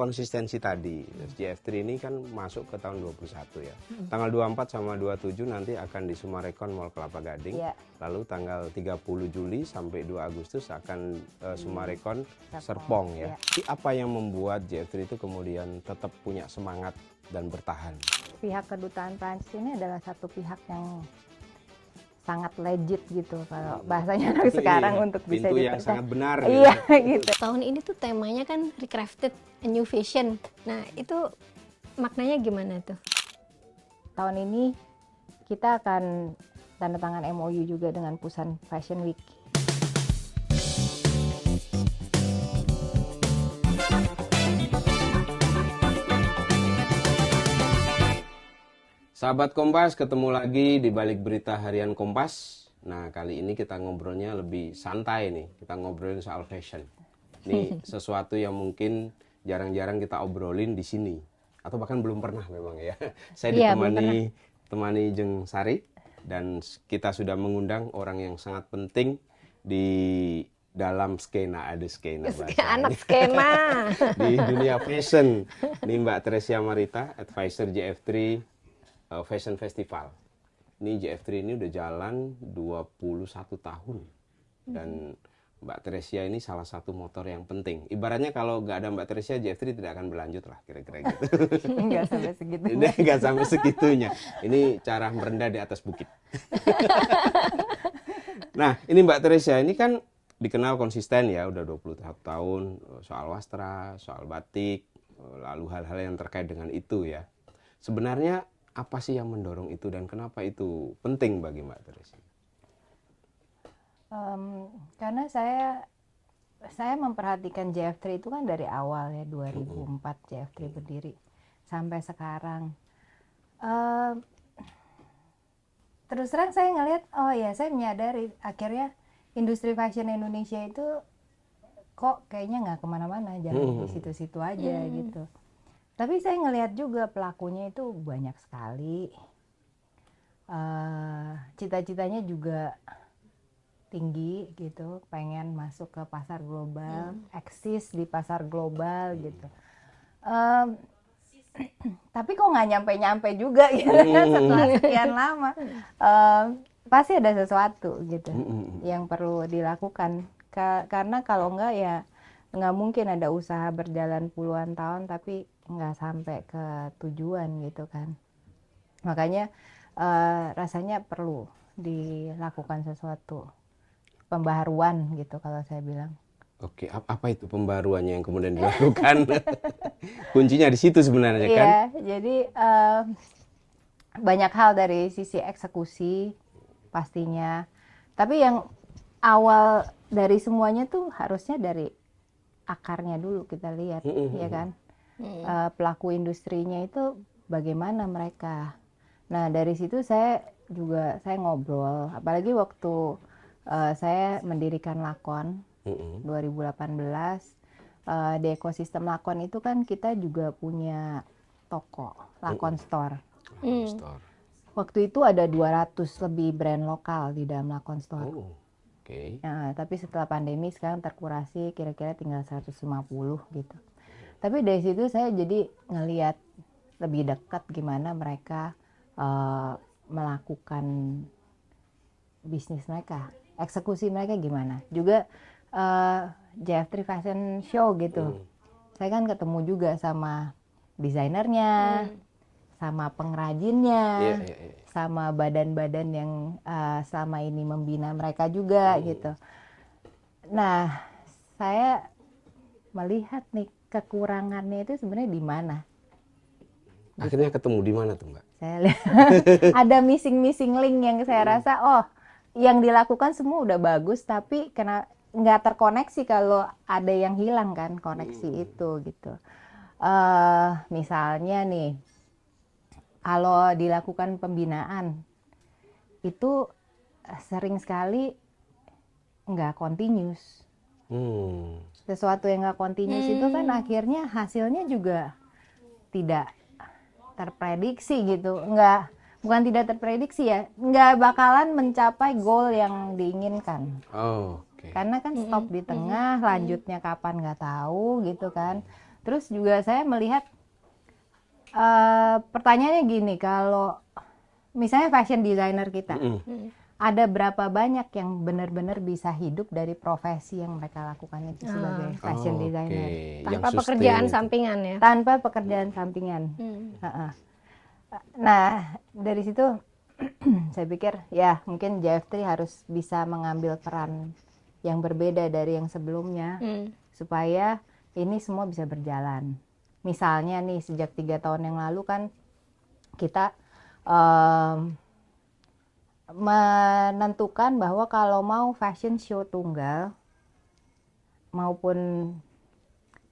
konsistensi tadi. JF3 ini kan masuk ke tahun 21 ya. Tanggal 24 sama 27 nanti akan di Sumarekon Mall Kelapa Gading. Lalu tanggal 30 Juli sampai 2 Agustus akan Sumarekon Serpong ya. Apa yang membuat JF3 itu kemudian tetap punya semangat dan bertahan? Pihak kedutaan Prancis ini adalah satu pihak yang sangat legit gitu kalau bahasanya sekarang untuk bisa pintu yang sangat benar gitu. Iya gitu. Tahun ini tuh temanya kan Recrafted a New Vision. Nah itu maknanya gimana tuh? Tahun ini kita akan tanda tangan MOU juga dengan Busan Fashion Week. Sahabat Kompas, ketemu lagi di Balik Berita Harian Kompas. Nah, kali ini kita ngobrolnya lebih santai nih. Kita ngobrolin soal fashion. Ini sesuatu yang mungkin jarang-jarang kita obrolin di sini. Atau bahkan belum pernah memang ya. Saya ditemani Jeng Sari. Dan kita sudah mengundang orang yang sangat penting di dalam skena. Ada skena bahasanya. Anak skena. Di dunia fashion. Ini Mbak Tresia Marita, advisor JF3 Fashion Festival. Ini JF3 ini udah jalan 21 tahun. Dan Mbak Tresia ini salah satu motor yang penting. Ibaratnya kalau nggak ada Mbak Tresia, JF3 tidak akan berlanjut lah, kira-kira gitu. Nggak sampai segitunya. Nggak sampai segitunya. Ini cara merendah di atas bukit. Nah, ini Mbak Tresia ini kan dikenal konsisten ya, udah 21 tahun. Soal wastra, soal batik, lalu hal-hal yang terkait dengan itu ya. Sebenarnya apa sih yang mendorong itu dan kenapa itu penting bagi Mbak Tresia? Karena saya memperhatikan JF3 itu kan dari awal ya, 2004 JF3 berdiri sampai sekarang. Terus terang saya ngelihat, oh ya saya menyadari akhirnya industri fashion Indonesia itu kok kayaknya nggak kemana-mana, jangan di situ-situ aja gitu. Tapi saya ngelihat juga pelakunya itu banyak sekali, cita-citanya juga tinggi gitu, pengen masuk ke pasar global, eksis di pasar global gitu. Tapi kok nggak nyampe-nyampe juga gitu kan setelah sekian lama. Pasti ada sesuatu gitu yang perlu dilakukan, karena kalau enggak ya nggak mungkin ada usaha berjalan puluhan tahun tapi nggak sampai ke tujuan gitu kan. Makanya rasanya perlu dilakukan sesuatu pembaharuan gitu kalau saya bilang. Oke, apa itu pembaruannya yang kemudian dilakukan? Kuncinya di situ sebenarnya kan? Iya, jadi banyak hal dari sisi eksekusi pastinya. Tapi yang awal dari semuanya tuh harusnya dari akarnya dulu kita lihat, ya kan? Pelaku industrinya itu bagaimana mereka. Nah dari situ saya ngobrol, apalagi waktu saya mendirikan Lakon 2018. Di ekosistem Lakon itu kan kita juga punya toko Lakon Store. Waktu itu ada 200 lebih brand lokal di dalam Lakon Store. Nah, tapi setelah pandemi sekarang terkurasi kira-kira tinggal 150 gitu. Tapi dari situ saya jadi ngelihat lebih dekat gimana mereka melakukan bisnis mereka, eksekusi mereka gimana. Juga JF3 Fashion Show gitu. Saya kan ketemu juga sama desainernya, sama pengrajinnya, sama badan-badan yang selama ini membina mereka juga gitu. Nah, saya melihat nih kekurangannya itu sebenarnya di mana. Akhirnya ketemu di mana tuh Mbak? Saya lihat ada missing link yang saya rasa, oh yang dilakukan semua udah bagus, tapi karena nggak terkoneksi kalau ada yang hilang kan koneksi itu gitu. Misalnya nih, kalau dilakukan pembinaan itu sering sekali nggak continuous. Sesuatu yang nggak continuous itu kan akhirnya hasilnya juga tidak terprediksi gitu. Bukan tidak terprediksi ya, nggak bakalan mencapai goal yang diinginkan. Oh, Karena kan stop di tengah, lanjutnya kapan nggak tahu gitu kan. Terus juga saya melihat pertanyaannya gini, kalau misalnya fashion designer kita, ada berapa banyak yang benar-benar bisa hidup dari profesi yang mereka lakukan itu sebagai fashion designer Tanpa pekerjaan sampingan ya. tanpa pekerjaan sampingan. Nah, dari situ saya pikir ya mungkin JF3 harus bisa mengambil peran yang berbeda dari yang sebelumnya supaya ini semua bisa berjalan. Misalnya nih sejak 3 tahun yang lalu kan kita menentukan bahwa kalau mau fashion show tunggal maupun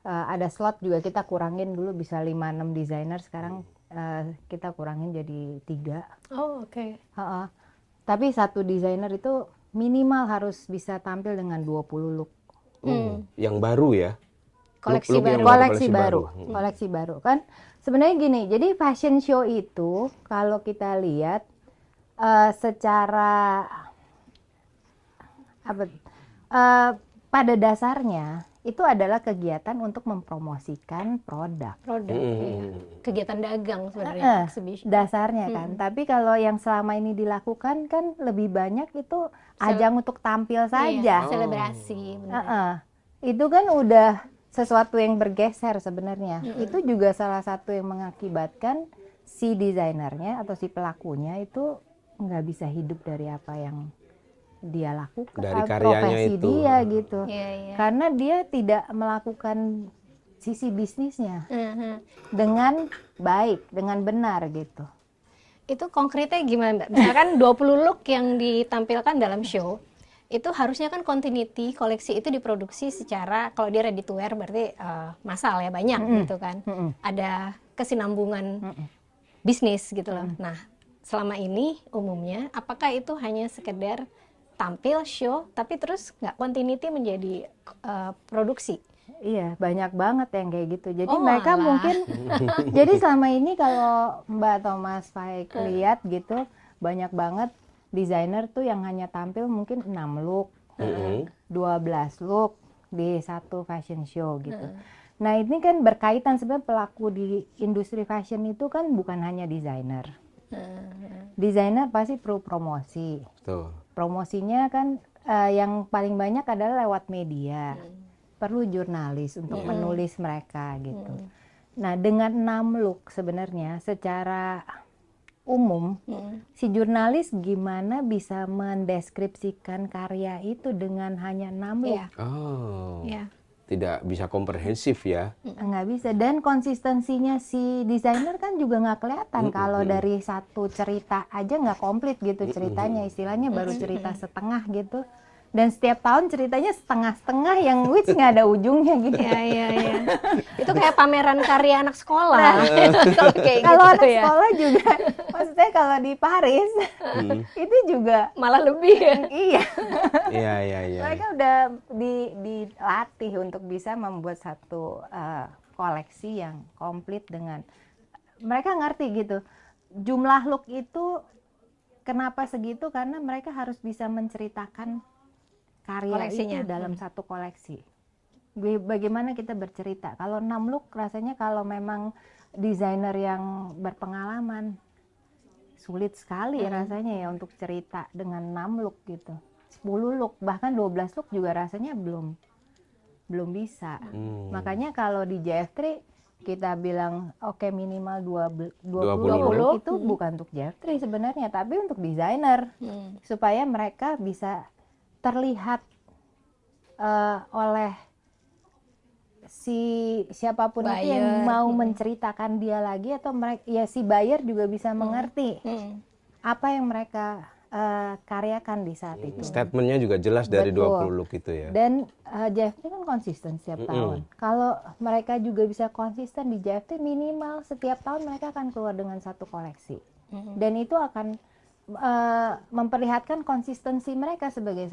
ada slot juga kita kurangin dulu bisa 5-6 desainer, sekarang kita kurangin jadi 3. Oh, oke. Tapi satu desainer itu minimal harus bisa tampil dengan 20 look. Yang baru ya? Koleksi baru. Koleksi baru kan sebenarnya gini, jadi fashion show itu kalau kita lihat secara pada dasarnya itu adalah kegiatan untuk mempromosikan produk. Iya. Kegiatan dagang sebenarnya, exhibition. Dasarnya kan. Tapi kalau yang selama ini dilakukan kan lebih banyak itu ajang untuk tampil saja. Selebrasi. Itu kan udah sesuatu yang bergeser sebenarnya. Itu juga salah satu yang mengakibatkan si desainernya atau si pelakunya itu nggak bisa hidup dari apa yang dia lakukan, dari karyanya profesi itu. dia gitu. Iya. Karena dia tidak melakukan sisi bisnisnya dengan baik, dengan benar gitu. Itu konkretnya gimana, Mbak? Misalkan 20 look yang ditampilkan dalam show, itu harusnya kan continuity, koleksi itu diproduksi secara, kalau dia ready to wear berarti massal ya, banyak gitu kan. Ada kesinambungan bisnis gitu loh. Nah, selama ini umumnya apakah itu hanya sekedar tampil show tapi terus nggak continuity menjadi produksi? Iya, banyak banget yang kayak gitu. Jadi mereka mungkin jadi selama ini kalau Mbak atau Mas Faik lihat gitu, banyak banget desainer tuh yang hanya tampil mungkin 6 look, 12 look di satu fashion show gitu. Nah, ini kan berkaitan, sebenarnya pelaku di industri fashion itu kan bukan hanya desainer. Desainer pasti perlu promosi. Betul. Promosinya kan yang paling banyak adalah lewat media. Perlu jurnalis untuk menulis mereka gitu. Nah, dengan 6 look sebenarnya secara umum si jurnalis gimana bisa mendeskripsikan karya itu dengan hanya 6 look? Tidak bisa komprehensif ya. Nggak bisa, dan konsistensinya si desainer kan juga nggak kelihatan kalau dari satu cerita aja nggak komplit gitu ceritanya, istilahnya baru cerita setengah gitu, dan setiap tahun ceritanya setengah-setengah yang which nggak ada ujungnya gitu. Iya. Itu kayak pameran karya anak sekolah. Kalau anak sekolah juga, maksudnya kalau di Paris itu juga malah lebih ya. Iya. Mereka udah dilatih untuk bisa membuat satu koleksi yang komplit dengan mereka ngerti gitu. Jumlah look itu kenapa segitu, karena mereka harus bisa menceritakan karya koleksinya itu dalam satu koleksi. Bagaimana kita bercerita? Kalau 6 look rasanya kalau memang desainer yang berpengalaman sulit sekali rasanya ya untuk cerita dengan 6 look gitu. 10 look, bahkan 12 look juga rasanya belum bisa. Makanya kalau di JF3 kita bilang oke, minimal 20 look itu bukan untuk JF3 sebenarnya, tapi untuk desainer. Supaya mereka bisa terlihat oleh siapapun buyer, itu yang mau menceritakan dia lagi, atau mereka ya si buyer juga bisa mengerti apa yang mereka karyakan di saat itu. Statementnya juga jelas dari 20 look itu ya. Dan JF3 kan konsisten setiap tahun. Kalau mereka juga bisa konsisten di JF3, minimal setiap tahun mereka akan keluar dengan satu koleksi. Dan itu akan memperlihatkan konsistensi mereka sebagai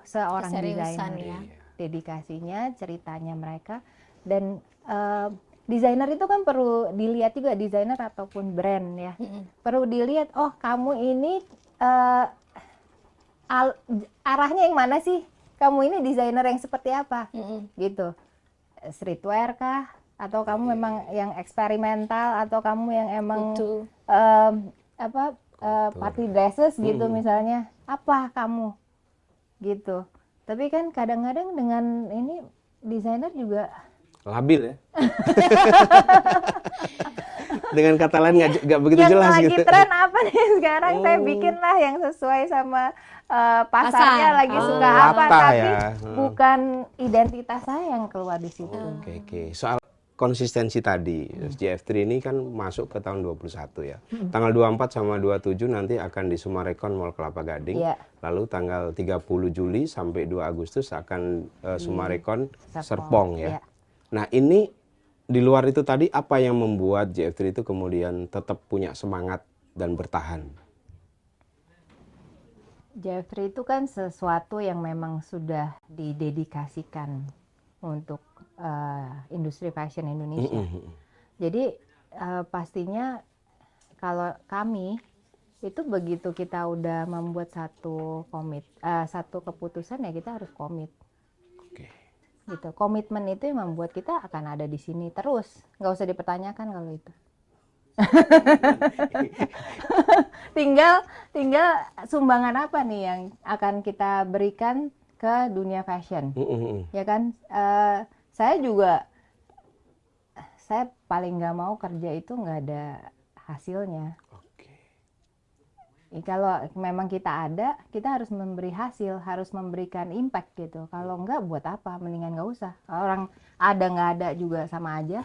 seorang desainer. Ya. Dedikasinya, ceritanya mereka, dan desainer itu kan perlu dilihat juga, desainer ataupun brand ya. Perlu dilihat, oh kamu ini arahnya yang mana sih? Kamu ini desainer yang seperti apa? Gitu. Streetwear kah? atau kamu memang yang eksperimental, atau kamu yang emang Betul. party dresses gitu misalnya, apa kamu gitu. Tapi kan kadang-kadang dengan ini desainer juga Labil ya. Dengan kata lain nggak begitu yang jelas lagi gitu. tren apa nih sekarang, saya bikin lah yang sesuai sama pasarnya Pasar. lagi suka Oh, apa, latah tapi ya. bukan identitas saya yang keluar di situ. Oke. Soal konsistensi tadi, JF3 ini kan masuk ke tahun 21 ya. Tanggal 24 sama 27 nanti akan di Sumarekon Mall Kelapa Gading. Iya. Lalu tanggal 30 Juli sampai 2 Agustus akan Sumarekon Serpong, Serpong iya. ya. Nah, ini di luar itu tadi apa yang membuat JF3 itu kemudian tetap punya semangat dan bertahan? Jeffrey itu kan sesuatu yang memang sudah didedikasikan untuk industri fashion Indonesia. Jadi pastinya kalau kami itu begitu kita udah membuat satu keputusan, ya kita harus komit. Oke. Gitu. Komitmen itu yang membuat kita akan ada di sini terus, nggak usah dipertanyakan kalau itu. tinggal sumbangan apa nih yang akan kita berikan ke dunia fashion, ya kan? Saya paling nggak mau kerja itu nggak ada hasilnya. Kalau memang kita ada, kita harus memberi hasil, harus memberikan impact gitu. Kalau enggak, buat apa? Mendingan nggak usah. Orang ada nggak ada juga sama aja.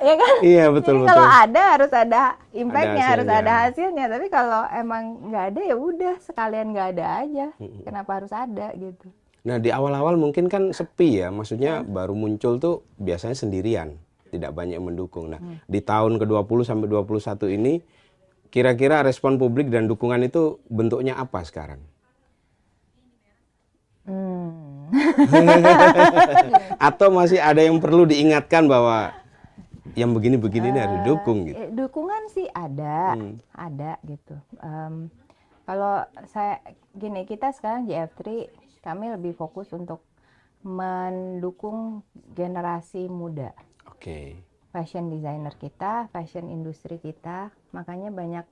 Ya kan? Iya, betul. Kalau ada harus ada impactnya, Ada harus hasilnya. ada hasilnya. Tapi kalau emang nggak ada, ya udah sekalian nggak ada aja. Kenapa harus ada gitu? Nah, di awal-awal mungkin kan sepi ya, maksudnya baru muncul tuh biasanya sendirian, tidak banyak yang mendukung. Nah, di tahun ke-20 sampai 21 ini, kira-kira respon publik dan dukungan itu bentuknya apa sekarang? Atau masih ada yang perlu diingatkan bahwa yang begini-begini ini harus didukung gitu? Dukungan sih ada gitu. Kalau saya gini, kita sekarang JF3 kami lebih fokus untuk mendukung generasi muda. Oke. Fashion designer kita, fashion industri kita, makanya banyak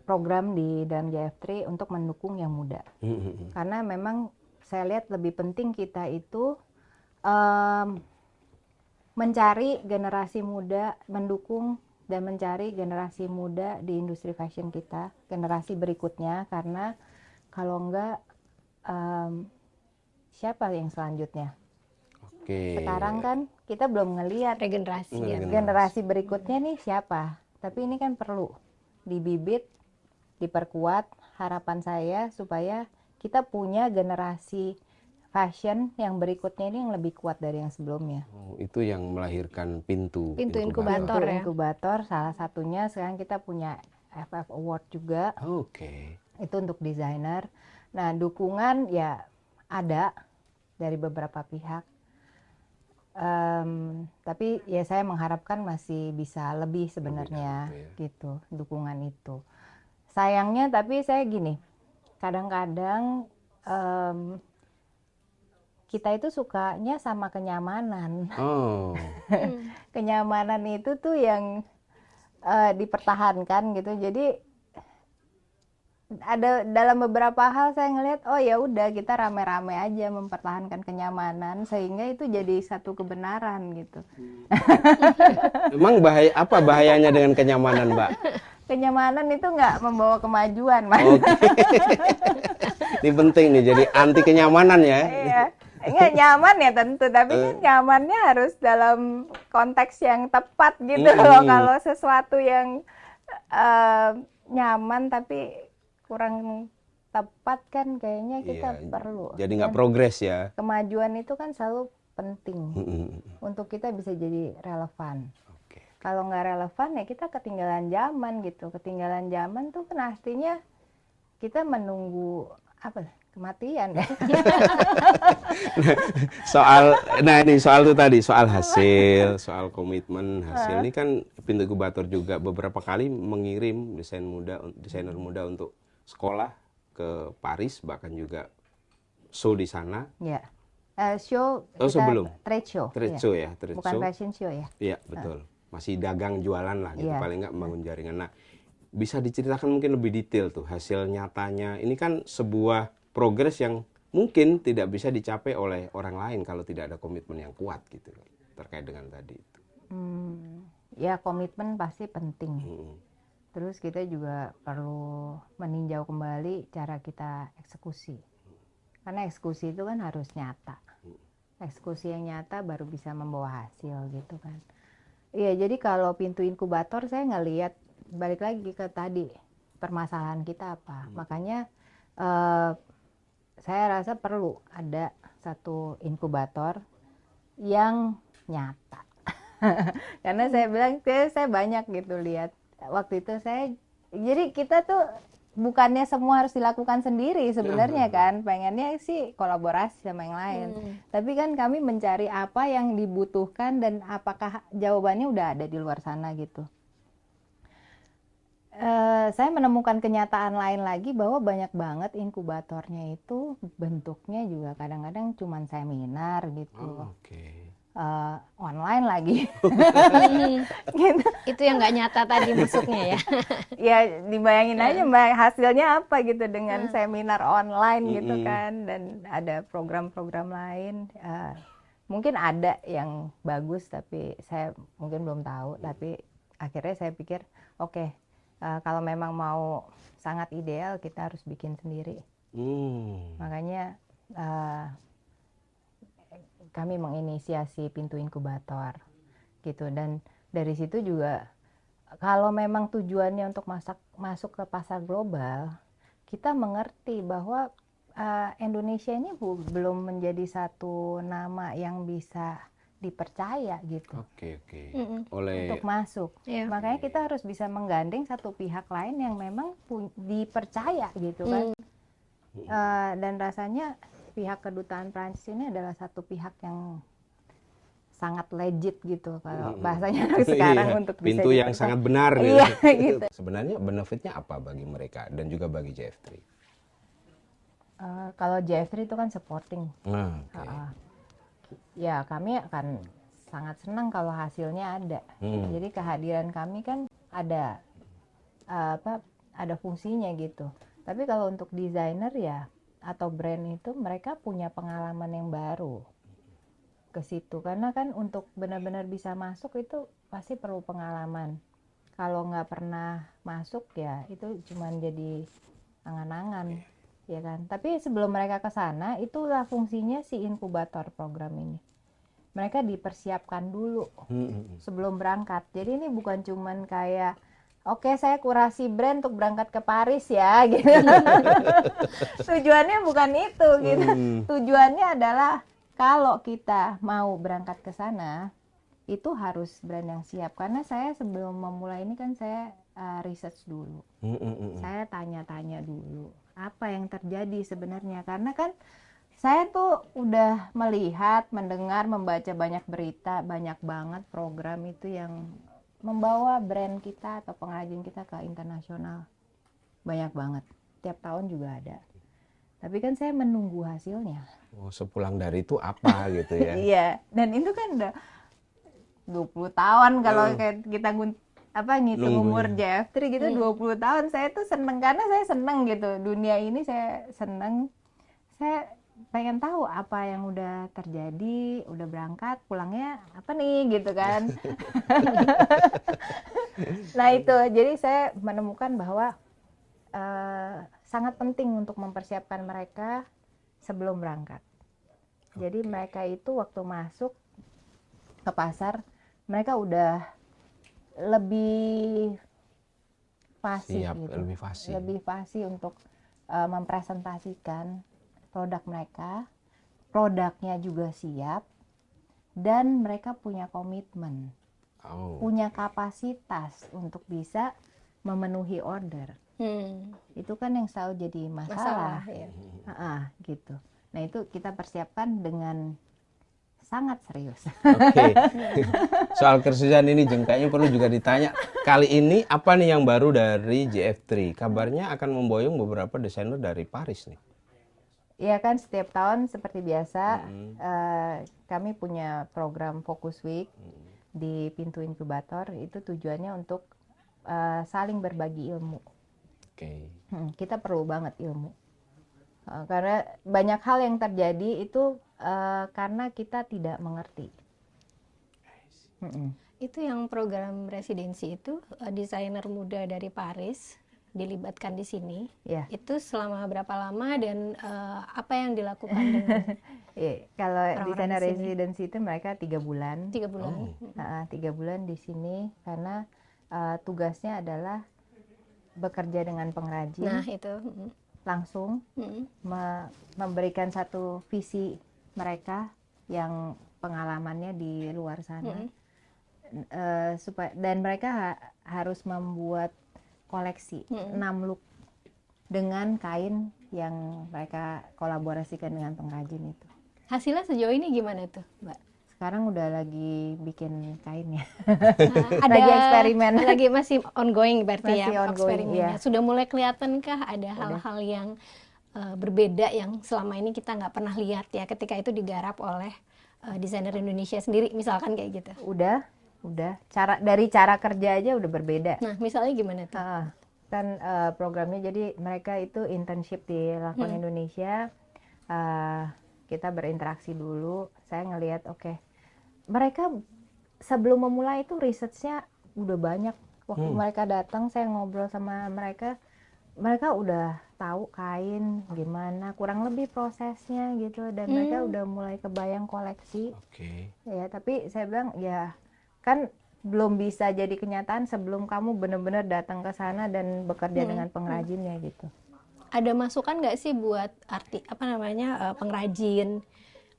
program di dalam JF3 untuk mendukung yang muda. Karena memang saya lihat lebih penting kita itu mencari generasi muda, mendukung dan mencari generasi muda di industri fashion kita, generasi berikutnya, karena kalau enggak siapa yang selanjutnya? Oke. Sekarang kan kita belum ngelihat Regenerasi ya. generasi berikutnya nih siapa. Tapi ini kan perlu dibibit, diperkuat. Harapan saya supaya kita punya generasi fashion yang berikutnya ini yang lebih kuat dari yang sebelumnya. Oh, itu yang melahirkan pintu Inkubator ya. Inkubator salah satunya. Sekarang kita punya FF Award juga. Oke. Itu untuk desainer. Nah, dukungan ya ada dari beberapa pihak. Tapi ya saya mengharapkan masih bisa lebih sebenarnya gitu dukungan itu. Sayangnya tapi saya gini, kadang-kadang kita itu sukanya sama kenyamanan. Oh. Kenyamanan itu tuh yang dipertahankan gitu. Jadi ada dalam beberapa hal saya ngelihat, oh ya udah kita rame-rame aja mempertahankan kenyamanan sehingga itu jadi satu kebenaran gitu. Emang apa bahayanya dengan kenyamanan, Mbak? Kenyamanan itu nggak membawa kemajuan, Mas. Oke. Ini penting nih, jadi anti kenyamanan ya. Iya. Nggak nyaman ya tentu, tapi kan nyamannya harus dalam konteks yang tepat gitu loh. Kalau sesuatu yang nyaman tapi kurang tepat kan kayaknya kita perlu. Jadi nggak progres ya. Kemajuan itu kan selalu penting untuk kita bisa jadi relevan. Kalau nggak relevan ya kita ketinggalan zaman gitu. Ketinggalan zaman tuh kan artinya kita menunggu apa? Kematian ya. soal itu tadi, soal hasil, soal komitmen hasil. Ini kan pintu inkubator juga beberapa kali mengirim desainer muda untuk sekolah ke Paris, bahkan juga show di sana. Ya. Show Oh, kita sebelum. trade show. Trade ya. show ya, trade Bukan show. fashion show ya. Iya, betul. Masih dagang jualan lah gitu, Iya. paling nggak membangun jaringan. Nah, bisa diceritakan mungkin lebih detail tuh hasil nyatanya. Ini kan sebuah progres yang mungkin tidak bisa dicapai oleh orang lain kalau tidak ada komitmen yang kuat gitu terkait dengan tadi itu. Ya komitmen pasti penting. Hmm. Terus kita juga perlu meninjau kembali cara kita eksekusi. Karena eksekusi itu kan harus nyata. Eksekusi yang nyata baru bisa membawa hasil gitu kan. Iya, jadi kalau pintu inkubator saya ngelihat balik lagi ke tadi permasalahan kita apa. Makanya saya rasa perlu ada satu inkubator yang nyata. Karena saya bilang saya banyak gitu lihat waktu itu jadi kita tuh bukannya semua harus dilakukan sendiri sebenarnya kan, pengennya sih kolaborasi sama yang lain. Tapi kan kami mencari apa yang dibutuhkan dan apakah jawabannya udah ada di luar sana gitu. Saya menemukan kenyataan lain lagi bahwa banyak banget inkubatornya itu bentuknya juga kadang-kadang cuman seminar gitu. Oke. Online lagi. Gitu. Itu yang nggak nyata tadi maksudnya ya. Ya dibayangin aja Mbak hasilnya apa gitu dengan seminar online gitu kan, dan ada program-program lain. Mungkin ada yang bagus tapi saya mungkin belum tahu, tapi akhirnya saya pikir oke, kalau memang mau sangat ideal kita harus bikin sendiri. Makanya kami menginisiasi pintu inkubator gitu, dan dari situ juga kalau memang tujuannya untuk masuk ke pasar global, kita mengerti bahwa Indonesia ini belum menjadi satu nama yang bisa dipercaya gitu. Oke. Untuk masuk. Iya. Makanya kita harus bisa menggandeng satu pihak lain yang memang dipercaya gitu kan. Dan rasanya pihak kedutaan Prancis ini adalah satu pihak yang sangat legit gitu kalau bahasanya sekarang Iya, untuk bisa pintu yang dipercaya. sangat benar gitu. Iya, gitu. Sebenarnya benefitnya apa bagi mereka dan juga bagi JF3? Kalau JF3 itu kan supporting. Oke. Ya kami akan sangat senang kalau hasilnya ada. Jadi kehadiran kami kan ada ada fungsinya gitu. Tapi kalau untuk desainer ya atau brand itu mereka punya pengalaman yang baru ke situ, karena kan untuk benar-benar bisa masuk itu pasti perlu pengalaman. Kalau nggak pernah masuk ya itu cuman jadi angan-angan, ya kan. Tapi sebelum mereka ke sana, itulah fungsinya si inkubator program ini. Mereka dipersiapkan dulu sebelum berangkat. Jadi ini bukan cuman kayak oke, saya kurasi brand untuk berangkat ke Paris ya gitu. Tujuannya bukan itu gitu. Tujuannya adalah kalau kita mau berangkat ke sana itu harus brand yang siap. Karena saya sebelum memulai ini kan saya research dulu. Saya tanya-tanya dulu apa yang terjadi sebenarnya, karena kan saya tuh udah melihat, mendengar, membaca banyak berita, banyak banget program itu yang membawa brand kita atau pengrajin kita ke internasional. Banyak banget. Tiap tahun juga ada. Tapi kan saya menunggu hasilnya. Oh, sepulang dari itu apa gitu ya? Iya. Dan itu kan udah 20 tahun kalau kayak kita ngitung umur JF3 gitu 20 tahun. Saya tuh seneng karena saya seneng gitu. Dunia ini saya seneng. Saya pengen tahu apa yang udah terjadi, udah berangkat, pulangnya apa nih gitu kan. Nah itu, jadi saya menemukan bahwa sangat penting untuk mempersiapkan mereka sebelum berangkat. Jadi mereka itu waktu masuk ke pasar, mereka udah lebih fasih Siap, gitu. Lebih fasih untuk mempresentasikan produk mereka, produknya juga siap, dan mereka punya komitmen, punya kapasitas untuk bisa memenuhi order. Itu kan yang selalu jadi masalah ya. Gitu. Nah itu kita persiapkan dengan sangat serius. Oke. Soal kerjaan ini kayaknya perlu juga ditanya. Kali ini apa nih yang baru dari JF3? Kabarnya akan memboyong beberapa desainer dari Paris nih. ya kan setiap tahun seperti biasa kami punya program Focus Week di Pintu Inkubator. Itu tujuannya untuk saling berbagi ilmu. Oke. Kita perlu banget ilmu. Karena banyak hal yang terjadi itu karena kita tidak mengerti. Itu yang program residensi itu desainer muda dari Paris dilibatkan di sini. Ya. Itu selama berapa lama dan apa yang dilakukan dengan Kalau orang-orang desainer di sini? residensi itu mereka 3 bulan. 3 bulan? 3 bulan di sini karena tugasnya adalah bekerja dengan pengrajin Nah itu. langsung memberikan satu visi mereka yang pengalamannya di luar sana. Dan mereka harus membuat koleksi 6 look dengan kain yang mereka kolaborasikan dengan pengrajin itu. Hasilnya sejauh ini gimana tuh, Mbak? Sekarang udah lagi bikin kainnya. Nah, Lagi eksperimen. Lagi masih ongoing berarti Masih ya ongoing, eksperimennya. iya. Sudah mulai kelihatankah ada hal-hal yang berbeda yang selama ini kita nggak pernah lihat ya ketika itu digarap oleh desainer Indonesia sendiri misalkan kayak gitu. Udah. Dari cara kerja aja udah berbeda. Nah, misalnya gimana tuh? Kan programnya jadi mereka itu internship di Lakon Indonesia. Kita berinteraksi dulu. Saya ngelihat mereka sebelum memulai itu researchnya udah banyak. Waktu mereka datang saya ngobrol sama mereka udah tahu kain gimana kurang lebih prosesnya gitu, dan mereka udah mulai kebayang koleksi. Ya tapi saya bilang ya kan belum bisa jadi kenyataan sebelum kamu benar-benar datang ke sana dan bekerja dengan pengrajinnya gitu. Ada masukan nggak sih buat pengrajin?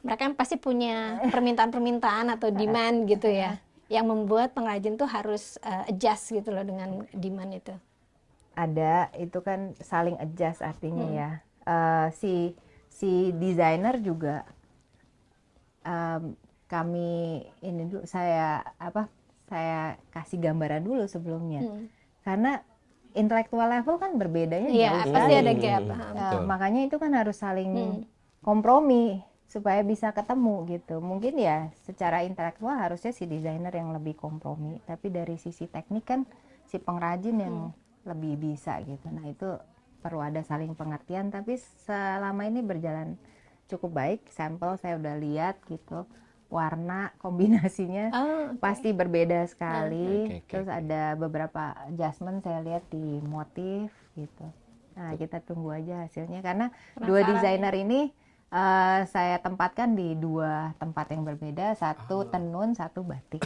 Mereka kan pasti punya permintaan-permintaan atau demand gitu ya, yang membuat pengrajin tuh harus adjust gitu loh dengan demand itu. Ada, itu kan saling adjust artinya ya. Si desainer juga kami ini dulu saya kasih gambaran dulu sebelumnya. Karena intellectual level kan berbedanya Iya, jauh pasti sekali. ada gap. Makanya itu kan harus saling kompromi supaya bisa ketemu gitu. Mungkin ya secara intelektual harusnya si desainer yang lebih kompromi, tapi dari sisi teknik kan si pengrajin yang lebih bisa gitu. Nah itu perlu ada saling pengertian, tapi selama ini berjalan cukup baik. Sampel saya udah lihat gitu, warna kombinasinya pasti berbeda sekali. Terus ada beberapa adjustment saya lihat di motif gitu. Nah kita tunggu aja hasilnya, karena dua desainer ini saya tempatkan di 2 tempat yang berbeda, satu tenun, satu batik.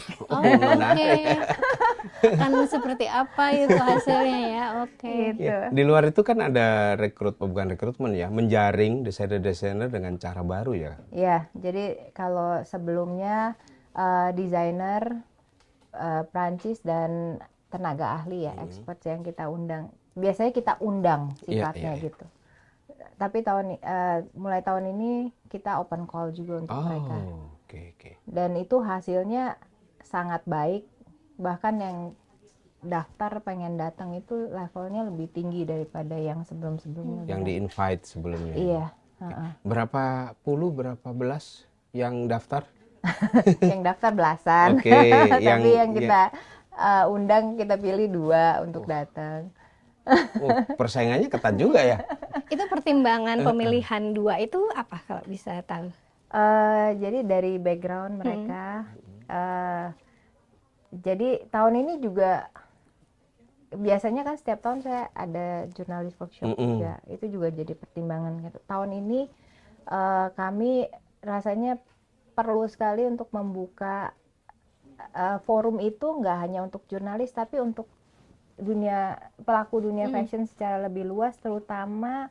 Kan seperti apa itu hasilnya ya? Gitu. Ya, di luar itu kan ada bukan rekrutmen ya, menjaring desainer-desainer dengan cara baru ya. Ya, jadi kalau sebelumnya desainer Prancis dan tenaga ahli ya, expert yang kita undang. Biasanya kita undang sifatnya gitu. Tapi mulai tahun ini kita open call juga untuk mereka. Dan itu hasilnya sangat baik. Bahkan yang daftar pengen datang itu levelnya lebih tinggi daripada yang sebelum-sebelumnya. Yang di-invite sebelumnya. Iya. Berapa belas yang daftar? Yang daftar belasan. Tapi yang kita undang kita pilih 2 untuk datang. Persaingannya ketat juga ya. Itu pertimbangan pemilihan 2 itu apa kalau bisa tahu? Jadi dari background mereka. Jadi tahun ini juga biasanya kan setiap tahun saya ada jurnalis workshop juga. Itu juga jadi pertimbangan gitu. Tahun ini kami rasanya perlu sekali untuk membuka forum itu nggak hanya untuk jurnalis tapi untuk pelaku dunia fashion secara lebih luas, terutama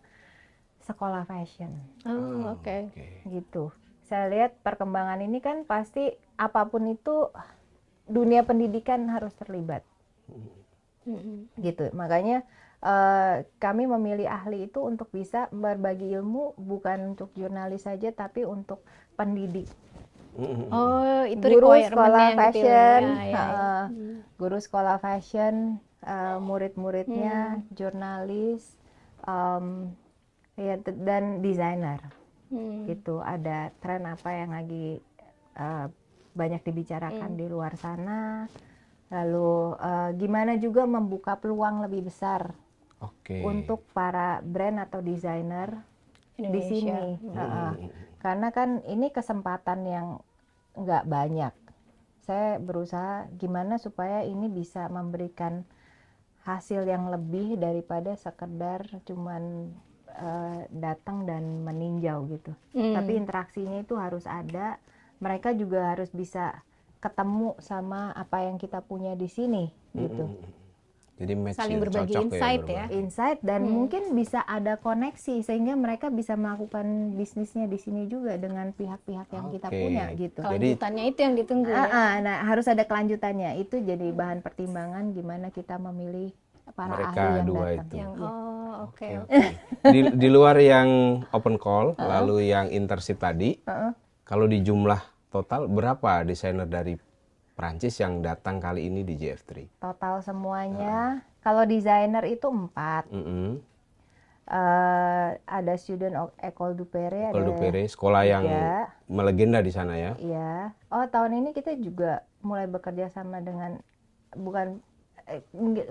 sekolah fashion. Gitu. Saya lihat perkembangan ini kan pasti apapun itu dunia pendidikan harus terlibat. Gitu. Makanya kami memilih ahli itu untuk bisa berbagi ilmu, bukan untuk jurnalis saja tapi untuk pendidik. Itu guru sekolah fashion, guru sekolah fashion, murid-muridnya, jurnalis, ya dan desainer. Hmm. Gitu, ada tren apa yang lagi banyak dibicarakan di luar sana, lalu gimana juga membuka peluang lebih besar Oke. untuk para brand atau desainer di Indonesia. sini. Karena kan ini kesempatan yang nggak banyak. Saya berusaha gimana supaya ini bisa memberikan hasil yang lebih daripada sekedar cuman datang dan meninjau gitu. Tapi interaksinya itu harus ada. Mereka juga harus bisa ketemu sama apa yang kita punya di sini gitu. Jadi match Saling ya, berbagi cocok insight ya. berbagi. Insight dan mungkin bisa ada koneksi sehingga mereka bisa melakukan bisnisnya di sini juga dengan pihak-pihak yang kita Oke. punya gitu. Kelanjutannya itu yang ditunggu ya. Nah, harus ada kelanjutannya. Itu jadi bahan pertimbangan gimana kita memilih para Mereka ahli yang dua datang. itu. Yang oke. Oke. Di luar yang open call, lalu yang internship tadi, kalau di jumlah total berapa desainer dari Prancis yang datang kali ini di JF3? Total semuanya, kalau desainer itu 4. Ada student École du Perret, École du Perret, sekolah yang 3. melegenda di sana ya. Iya. Oh, tahun ini kita juga mulai bekerja sama dengan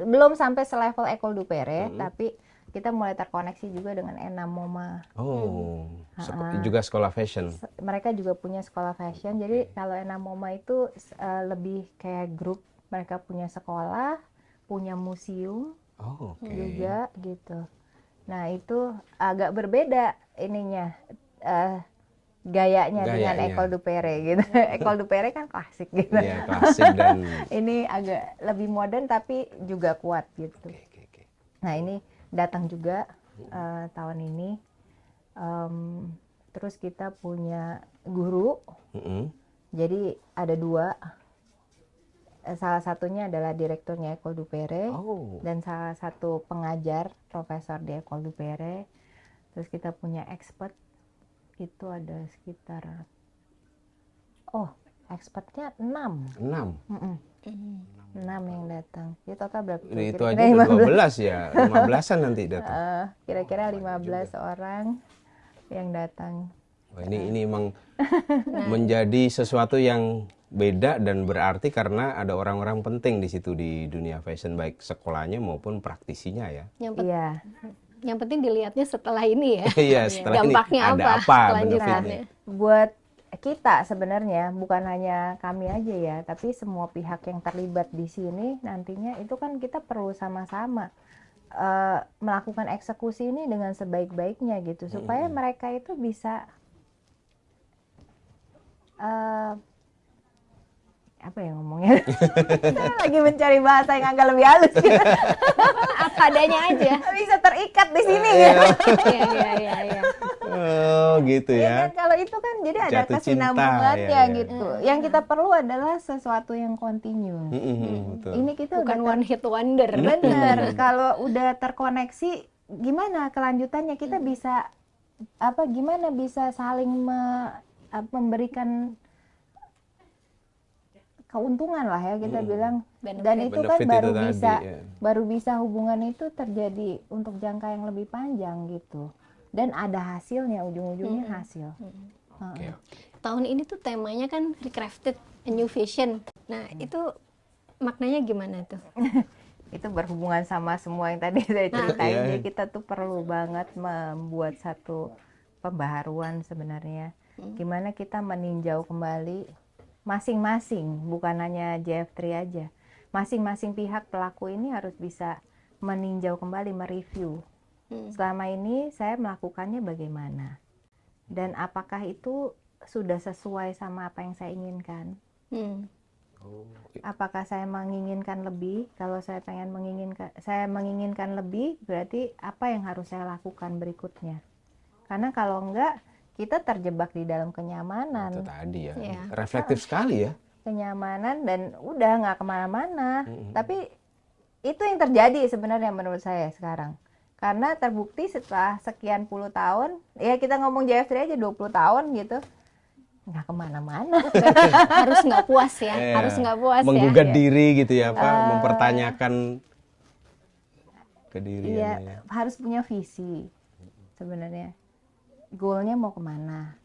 belum sampai selevel École du Perret, tapi kita mulai terkoneksi juga dengan Enam MoMA. Oh, juga sekolah fashion. Mereka juga punya sekolah fashion. Jadi kalau Enam MoMA itu lebih kayak grup. Mereka punya sekolah, punya museum Oh, oke. juga gitu. Nah itu agak berbeda ininya gayanya dengan Gayanya. École du Perret gitu. École du Perret kan klasik gitu. Iya, klasik dan Ini agak lebih modern tapi juga kuat gitu. oke. Nah ini datang juga tahun ini. Terus kita punya guru. Jadi ada 2. Salah satunya adalah direkturnya École du Perret dan salah satu pengajar profesor di École du Perret. Terus kita punya expert itu ada sekitar expertnya 6. 6 yang datang. Jadi total berapa? Itu Kira-kira aja udah 12 ya, 15-an nanti datang. Kira-kira 15 orang yang datang. Wah, ini emang menjadi sesuatu yang beda dan berarti karena ada orang-orang penting di situ di dunia fashion, baik sekolahnya maupun praktisinya ya. Yang penting dilihatnya setelah ini ya. Iya, setelah ini Dampaknya ada apa apa kelanjutannya. benefitnya. Buat kita sebenarnya bukan hanya kami aja ya, tapi semua pihak yang terlibat di sini nantinya itu kan kita perlu sama-sama melakukan eksekusi ini dengan sebaik-baiknya gitu supaya mereka itu bisa apa ya ngomongnya? Saya lagi mencari bahasa yang agak lebih halus gitu. Apa adanya aja. Bisa terikat di sini Iya. gitu. Iya. Oh, gitu Ya ya. kan, kalau itu kan jadi ada Jatuh cinta, kesinambungannya ya. gitu. Yang kita perlu adalah sesuatu yang kontinu. Betul. Ini kita Bukan udah one hit wonder. bener. Kalau udah terkoneksi, gimana kelanjutannya kita bisa gimana bisa saling memberikan keuntungan lah ya kita bilang. Dan itu kan Benefit baru itu tadi, bisa ya. baru bisa hubungan itu terjadi untuk jangka yang lebih panjang gitu. Dan ada hasilnya, ujung-ujungnya hasil. Oke. Tahun ini tuh temanya kan Recrafted a New Vision. Nah, itu maknanya gimana tuh? Itu berhubungan sama semua yang tadi saya ceritain. Iya. Jadi kita tuh perlu banget membuat satu pembaharuan sebenarnya. Gimana kita meninjau kembali masing-masing, bukan hanya JF3 aja. Masing-masing pihak pelaku ini harus bisa meninjau kembali, mereview. Selama ini saya melakukannya bagaimana? Dan apakah itu sudah sesuai sama apa yang saya inginkan? Apakah saya menginginkan lebih? Kalau saya menginginkan lebih, berarti apa yang harus saya lakukan berikutnya? Karena kalau enggak, kita terjebak di dalam kenyamanan. Itu tadi ya. Iya. Reflektif sekali ya. Kenyamanan dan udah nggak kemana-mana. Tapi itu yang terjadi sebenarnya menurut saya sekarang. Karena terbukti setelah sekian puluh tahun, ya kita ngomong JF3 aja 20 tahun gitu, nggak kemana-mana. Harus nggak puas ya. Iya. Harus nggak puas Menggugat ya. diri gitu ya, mempertanyakan kediriannya. Iya, harus punya visi. sebenarnya goalnya mau kemana.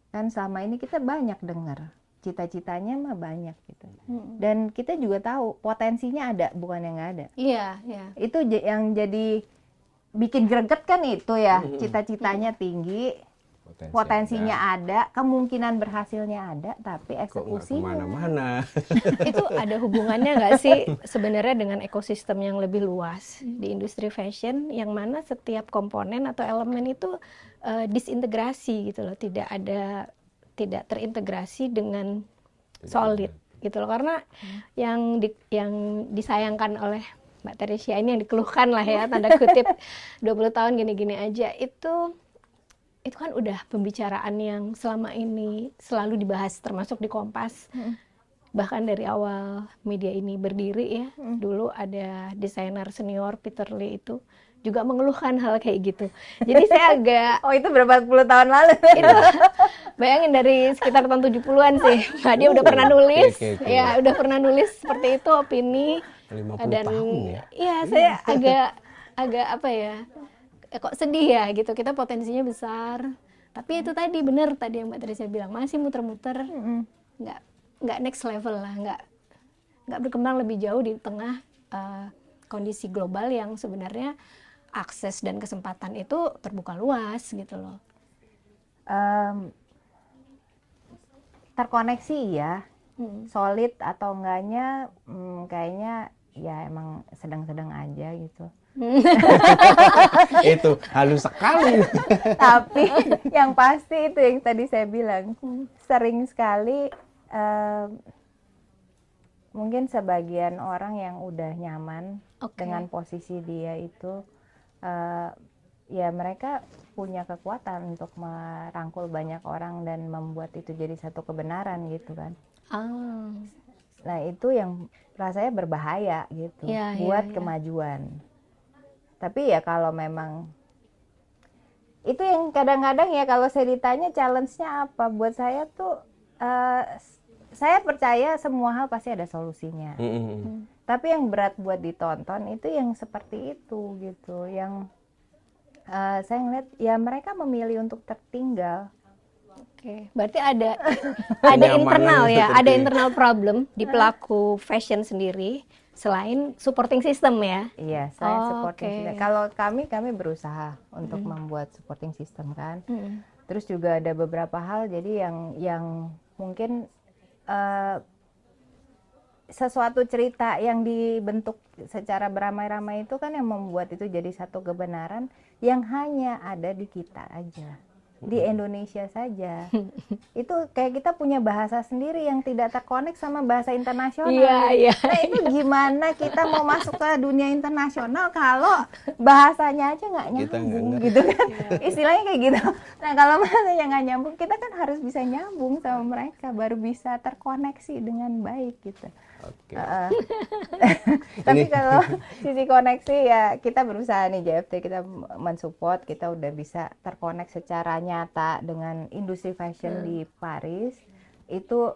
Kan selama ini kita banyak dengar cita-citanya mah banyak gitu. Dan kita juga tahu potensinya ada, bukan yang nggak ada. Iya, iya. Itu yang jadi bikin greget kan itu ya, cita-citanya tinggi, potensinya ada, kemungkinan berhasilnya ada, tapi eksekusinya kemana-mana. Itu ada hubungannya nggak sih sebenarnya dengan ekosistem yang lebih luas di industri fashion, yang mana setiap komponen atau elemen itu disintegrasi gitu loh, tidak terintegrasi dengan solid gitu loh, karena yang disayangkan oleh Mbak Teresia ini, yang dikeluhkan lah ya tanda kutip 20 tahun gini-gini aja, itu kan udah pembicaraan yang selama ini selalu dibahas, termasuk di Kompas. Bahkan dari awal media ini berdiri ya, dulu ada desainer senior Peter Lee itu juga mengeluhkan hal kayak gitu. Jadi saya agak oh itu berapa puluh tahun lalu itu bayangin dari sekitar tahun 70-an sih. Nah, dia udah pernah nulis, ya udah pernah nulis seperti itu opini. 50 dan tahun ya. Iya, saya agak apa ya? Kok sedih ya gitu. Kita potensinya besar. Tapi itu tadi benar tadi yang Mbak Teresia bilang, masih muter-muter. Nggak next level lah, nggak berkembang lebih jauh di tengah kondisi global yang sebenarnya akses dan kesempatan itu terbuka luas gitu loh. Terkoneksi ya, solid atau enggaknya kayaknya ya emang sedang-sedang aja gitu. Itu halus sekali. Tapi yang pasti itu yang tadi saya bilang, sering sekali mungkin sebagian orang yang udah nyaman dengan posisi dia itu, ya mereka punya kekuatan untuk merangkul banyak orang dan membuat itu jadi satu kebenaran gitu kan. Nah itu yang rasanya berbahaya gitu buat kemajuan. Tapi ya kalau memang itu yang kadang-kadang ya kalau saya ditanya challenge-nya apa, buat saya tuh saya percaya semua hal pasti ada solusinya. Tapi yang berat buat ditonton itu yang seperti itu gitu, yang saya ngeliat ya mereka memilih untuk tertinggal. Oke, berarti ada internal ya, ada internal problem di pelaku fashion sendiri selain supporting system ya. Iya, selain supporting system. Kalau kami berusaha untuk membuat supporting system kan. Terus juga ada beberapa hal jadi yang mungkin sesuatu cerita yang dibentuk secara beramai-ramai itu kan yang membuat itu jadi satu kebenaran yang hanya ada di kita aja, di Indonesia saja. Itu kayak kita punya bahasa sendiri yang tidak terkonek sama bahasa internasional. Iya. Nah itu gimana kita mau masuk ke dunia internasional kalau bahasanya aja nggak nyambung gitu kan? Istilahnya kayak gitu. Nah kalau bahasanya nggak nyambung, kita kan harus bisa nyambung sama mereka, baru bisa terkoneksi dengan baik gitu. Tapi kalau sisi koneksi ya kita berusaha nih, JFT kita mensupport, kita udah bisa terkonek secara nyata dengan industri fashion di Paris. Itu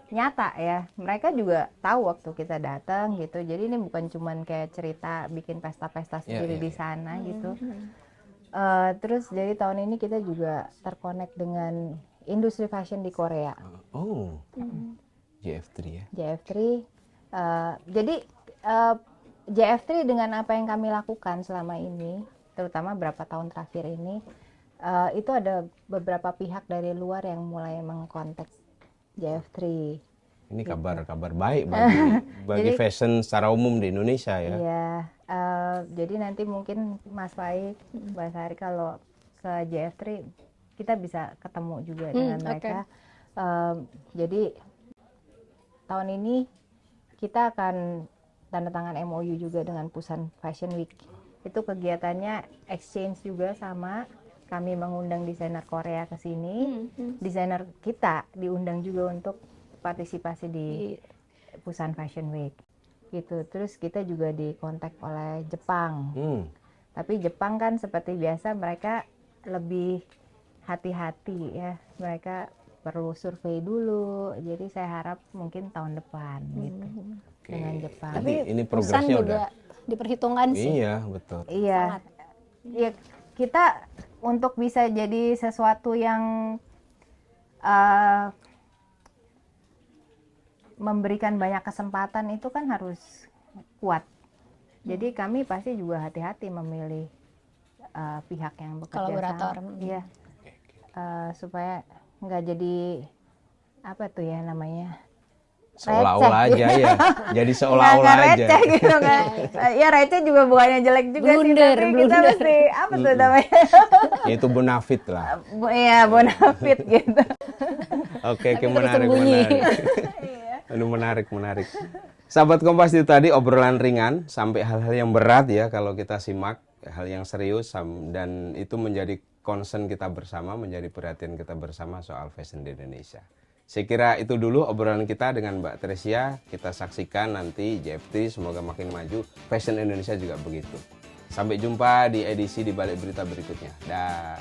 nyata ya, mereka juga tahu waktu kita datang gitu. Jadi ini bukan cuman kayak cerita bikin pesta-pesta sendiri di sana gitu. Terus jadi tahun ini kita juga terkonek dengan industri fashion di Korea. JF3 ya. JF3. Jadi JF3 dengan apa yang kami lakukan selama ini, terutama beberapa tahun terakhir ini, itu ada beberapa pihak dari luar yang mulai mengkontak JF3. Ini kabar baik bagi fashion secara umum di Indonesia ya. Iya. Jadi nanti mungkin Mas Faik, Mbak Sari kalau ke JF3 kita bisa ketemu juga dengan mereka. Jadi tahun ini kita akan tanda tangan MOU juga dengan Busan Fashion Week. Itu kegiatannya exchange juga sama, kami mengundang desainer Korea ke sini. Desainer kita diundang juga untuk partisipasi di Busan Fashion Week. Gitu. Terus kita juga dikontak oleh Jepang. Tapi Jepang kan seperti biasa mereka lebih hati-hati ya. Mereka perlu survei dulu, jadi saya harap mungkin tahun depan gitu dengan Jepang. Tapi ini progresnya juga diperhitungkan sih. Iya betul. Iya. Ya kita untuk bisa jadi sesuatu yang memberikan banyak kesempatan itu kan harus kuat. Jadi kami pasti juga hati-hati memilih pihak yang bekerja Kolaborator. sama. Iya. Supaya nggak jadi apa tuh ya namanya, Seolah-olah receh, aja gitu. ya. Jadi seolah-olah Nggak aja. receh gitu kan. Ya receh juga bukannya jelek juga sih, Blunder, tapi kita blunder. mesti apa tuh namanya? Ya itu bonafit lah. Iya, bonafit gitu. Oke, Tapi terus menarik, sembunyi. menarik. Aduh, menarik, menarik. Sahabat Kompas, itu tadi obrolan ringan sampai hal-hal yang berat ya kalau kita simak, hal yang serius dan itu menjadi concern kita bersama, menjadi perhatian kita bersama soal fashion di Indonesia. Saya kira itu dulu obrolan kita dengan Mbak Tresia. Kita saksikan nanti JFT semoga makin maju, fashion Indonesia juga begitu. Sampai jumpa di edisi di Balik Berita berikutnya. Dah.